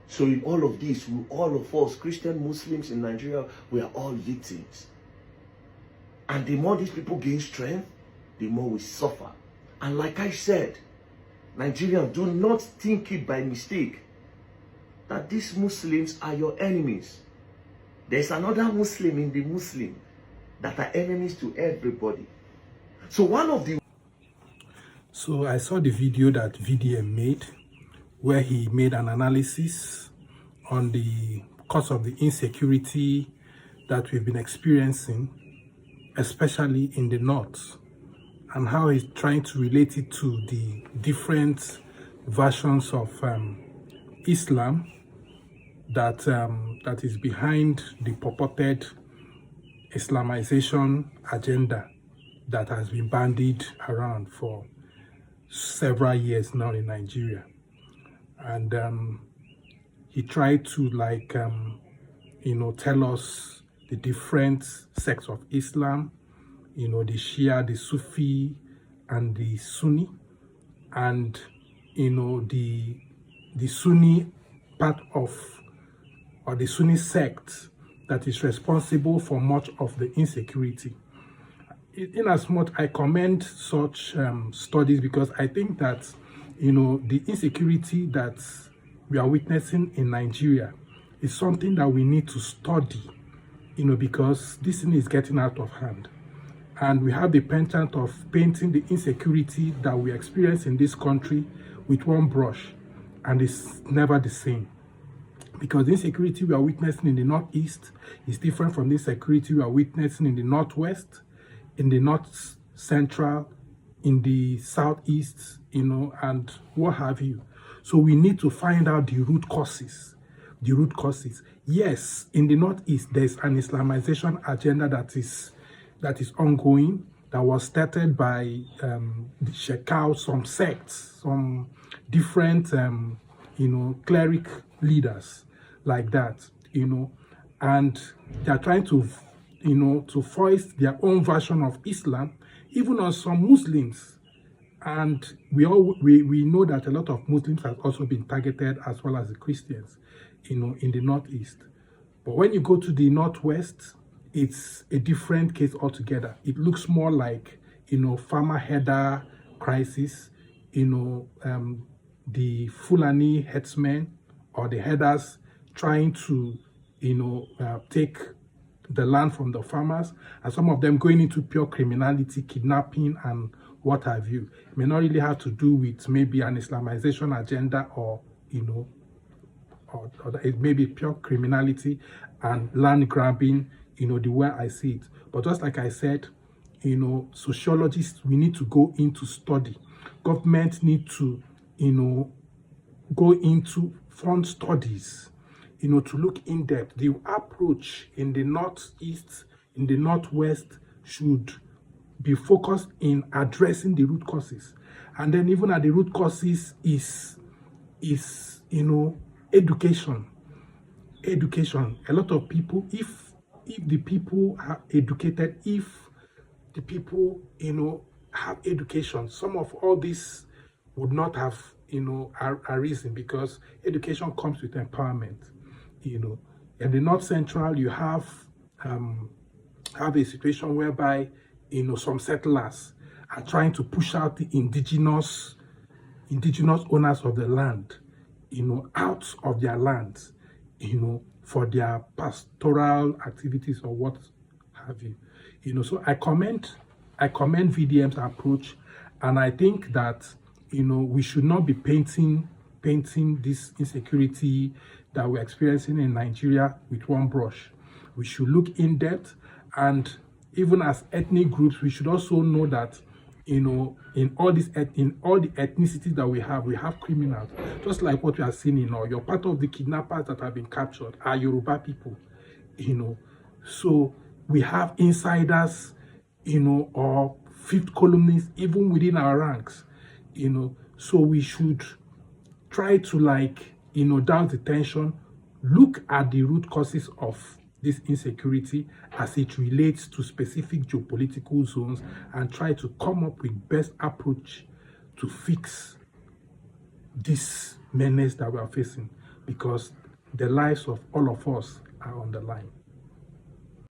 So in all of this, all of us, Christian Muslims in Nigeria, we are all victims. And the more these people gain strength, the more we suffer. And like I said, Nigerians, do not think it by mistake that these Muslims are your enemies. There's another Muslim in the Muslim that are enemies to everybody. So So I saw the video that VDM made, where he made an analysis on the cause of the insecurity that we've been experiencing, especially in the north, and how he's trying to relate it to the different versions of Islam that is behind the purported Islamization agenda that has been bandied around for several years now in Nigeria. And he tried to tell us the different sects of Islam, the Shia, the Sufi, and the Sunni. And, the Sunni part of, or the Sunni sect that is responsible for much of the insecurity. In as much, I commend such studies, because I think that, the insecurity that we are witnessing in Nigeria is something that we need to study, because this thing is getting out of hand. And we have the penchant of painting the insecurity that we experience in this country with one brush, and it's never the same. Because the insecurity we are witnessing in the Northeast is different from the insecurity we are witnessing in the Northwest, in the North Central, in the Southeast, and what have you. So we need to find out the root causes. The root causes. Yes, in the Northeast, there's an Islamization agenda that is ongoing, that was started by the Shekau, some sects, some different, cleric leaders like that, and they're trying to, to foist their own version of Islam, even on some Muslims. And we know that a lot of Muslims have also been targeted, as well as the Christians, in the Northeast. But when you go to the Northwest, it's a different case altogether. It looks more like, farmer header crisis, the Fulani headsmen or the headers trying to, take the land from the farmers, and some of them going into pure criminality, kidnapping, and what have you. It may not really have to do with maybe an Islamization agenda, or, or it may be pure criminality and land grabbing, the way I see it. But just like I said, sociologists, we need to go into study. Government need to, go into fund studies, to look in depth. The approach in the Northeast, in the Northwest, should be focused in addressing the root causes. And then even at the root causes is education. Education. A lot of people, if the people are educated, if the people, have education, some of all this would not have, arisen, because education comes with empowerment. In the North Central, you have a situation whereby, some settlers are trying to push out the indigenous owners of the land, out of their lands, for their pastoral activities or what have you. So I commend VDM's approach, and I think that, we should not be painting this insecurity that we're experiencing in Nigeria with one brush. We should look in depth, and even as ethnic groups, we should also know that, in all the ethnicities that we have criminals. Just like what we are seeing in Oyo, part of the kidnappers that have been captured are Yoruba people, So we have insiders, or fifth columnists, even within our ranks, So we should try to, down the tension, look at the root causes of this insecurity as it relates to specific geopolitical zones, and try to come up with best approach to fix this menace that we are facing. because the lives of all of us are on the line.